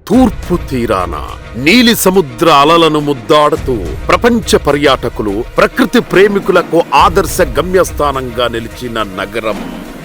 తూర్పు తీరాన నీలి సముద్ర అలలను ముద్దాడుతూ ప్రపంచ పర్యాటకులు, ప్రకృతి ప్రేమికులకు ఆదర్శ గమ్యస్థానంగా నిలిచిన నగరం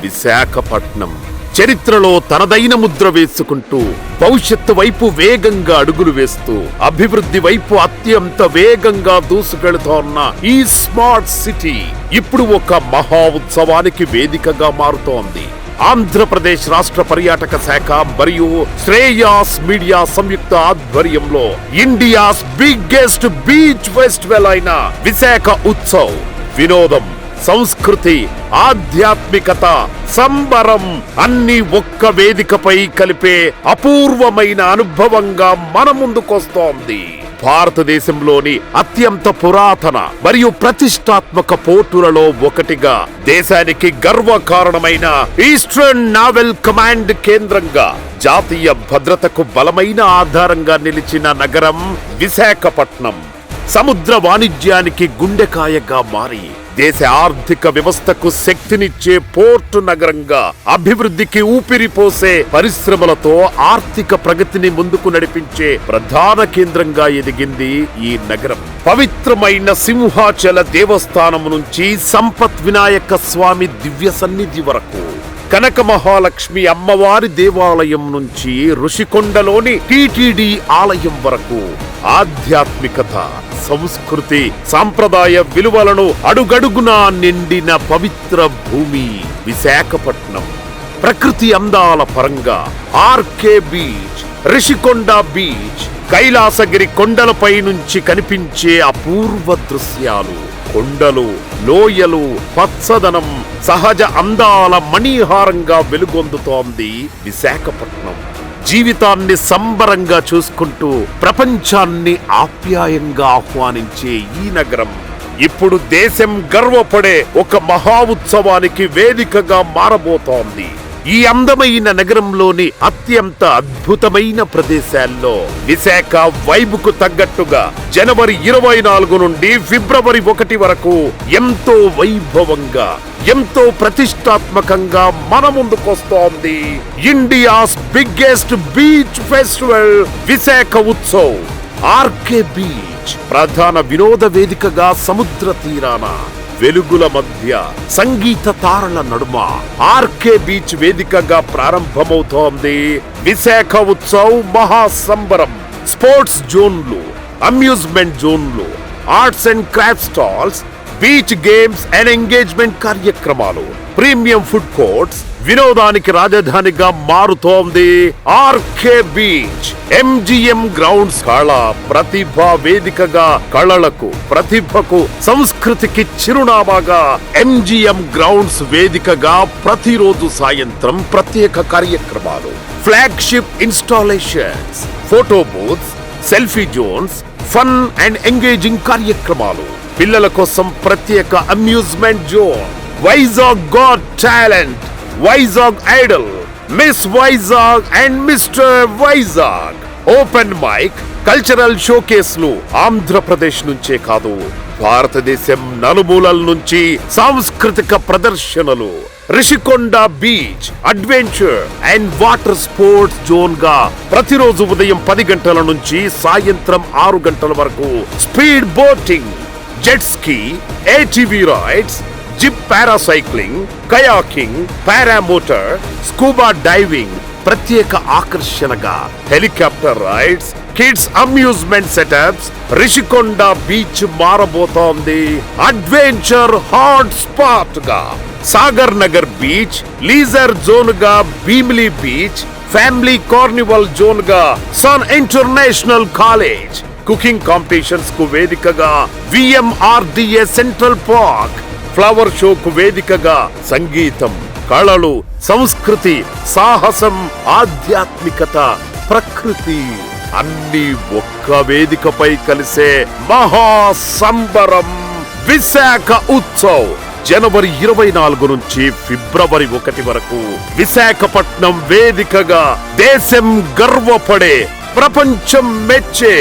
విశాఖపట్నం. చరిత్రలో తనదైన ముద్ర వేసుకుంటూ భవిష్యత్తు వైపు వేగంగా అడుగులు వేస్తూ అభివృద్ధి వైపు అత్యంత వేగంగా దూసుకెళుతోన్న ఈ స్మార్ట్ సిటీ ఇప్పుడు ఒక మహా ఉత్సవానికి వేదికగా మారుతోంది. ఆంధ్రప్రదేశ్ రాష్ట్ర పర్యాటక శాఖ మరియు శ్రేయాస్ మీడియా సంయుక్త ఆధ్వర్యంలో ఇండియాస్ బిగ్గెస్ట్ బీచ్ ఫెస్టివల్ అయిన విశాఖ ఉత్సవ్ వినోదం, సంస్కృతి, ఆధ్యాత్మికత, సంబరం అన్ని ఒక్క వేదికపై కలిపే అపూర్వమైన అనుభవంగా మన ముందుకొస్తోంది. భారతదేశంలోని అత్యంత పురాతన మరియు ప్రతిష్టాత్మక పోర్టులలో ఒకటిగా, దేశానికి గర్వకారణమైన ఈస్టర్న్ నావల్ కమాండ్ కేంద్రంగా, జాతీయ భద్రతకు బలమైన ఆధారంగా నిలిచిన నగరం విశాఖపట్నం సముద్ర వాణిజ్యానికి గుండెకాయగా మారి దేశ ఆర్థిక వ్యవస్థకు శక్తినిచ్చే పోర్టు నగరంగా, అభివృద్ధికి ఊపిరిపోసే పరిశ్రమలతో ఆర్థిక ప్రగతిని ముందుకు నడిపించే ప్రధాన కేంద్రంగా ఎదిగింది ఈ నగరం. పవిత్రమైన సింహాచల దేవస్థానం నుంచి సంపత్ వినాయక స్వామి దివ్య సన్నిధి వరకు, కనక మహాలక్ష్మి అమ్మవారి దేవాలయం నుంచి ఋషికొండలోని టిటిడి ఆలయం వరకు ఆధ్యాత్మికత, సంస్కృతి, సాంప్రదాయ విలువలను అడుగడుగునా నిండిన పవిత్ర భూమి విశాఖపట్నం. ప్రకృతి అందాల పరంగా RK beach, Rushikonda beach, Kailasagiri కొండలపై నుంచి కనిపించే అపూర్వ దృశ్యాలు, కొండలు, లోయలు, పచ్చదనం, సహజ అందాల మణిహారంగా వెలుగొందుతోంది విశాఖపట్నం. జీవితాన్ని సంబరంగా చూసుకుంటూ ప్రపంచాన్ని ఆప్యాయంగా ఆహ్వానించే ఈ నగరం ఇప్పుడు దేశం గర్వపడే ఒక మహా ఉత్సవానికి వేదికగా మారబోతోంది. ఈ అందమైన నగరంలోని అత్యంత అద్భుతమైన ప్రదేశాల్లో విశాఖ వైబుకు తగ్గట్టుగా జనవరి 24 నుండి ఫిబ్రవరి 1 వరకు ఎంతో వైభవంగా, ఎంతో ప్రతిష్టాత్మకంగా మన ముందుకొస్తోంది India's biggest beach festival Visakha Utsav. RK beach ప్రధాన వినోద వేదికగా సముద్ర తీరాన వెలుగుల మధ్య సంగీత తారల నడుమ ఆర్కే బీచ్ వేదికగా ప్రారంభమవుతోంది విశాఖ ఉత్సవ్ మహాసంబరం. స్పోర్ట్స్ జోన్లు, అమ్యూజ్మెంట్ జోన్లు, arts and craft stalls, beach games and engagement కార్యక్రమాలు, ప్రీమియం ఫుడ్ కోర్ట్స్, వినోదానికి రాజధానిగా మారుతోంది ఆర్కే బీచ్. ఎంజిఎం గ్రౌండ్స్ కళ ప్రతిభ వేదికగా, కళలకు, ప్రతిభకు, సంస్కృతికి చిరునామాగా ఎంజిఎం గ్రౌండ్స్ వేదికగా ప్రతిరోజు సాయంత్రం ప్రత్యేక కార్యక్రమాలు, flagship installations, photo booths, selfie zones, fun and engaging కార్యక్రమాలు, పిల్లల కోసం ప్రత్యేక amusement zone, Vizag got talent, Vizag idol, miss Vizag and mister Vizag, open mic, cultural షోకేస్లు ఆంధ్రప్రదేశ్ నుంచే కాదు భారతదేశం నలుమూలల నుంచి సాంస్కృతిక ప్రదర్శనలు. Rushikonda beach adventure and water sports zone గా ప్రతిరోజు ఉదయం 10 గంటల నుంచి సాయంత్రం 6 గంటల వరకు speed boating, jet ski, ATV rides, zip parasailing, kayaking, paramotor, scuba diving ప్రత్యేక ఆకర్షణగా, helicopter rides, kids amusement setups. Rushikonda beach మారబోతోంది అడ్వెంచర్ హాట్ స్పాట్ గా. Sagar Nagar beach leisure zone గా Bheemili beach, family carnival zone గా sun international college, cooking competitions కు వేదికగా VMRDA central park, flower షోకు వేదికగా సంగీతం, కళలు, సంస్కృతి, సాహసం, ఆధ్యాత్మికత, ప్రకృతి అన్ని ఒక్క వేదికపై కలిసే మహాసంబరం విశాఖ ఉత్సవ్. జనవరి 24 నుంచి ఫిబ్రవరి 1 వరకు విశాఖపట్నం వేదికగా దేశం గర్వపడే, ప్రపంచం మెచ్చే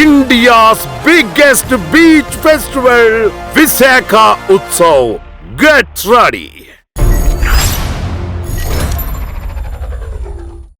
India's biggest beach festival Visakha Utsav. Get ready.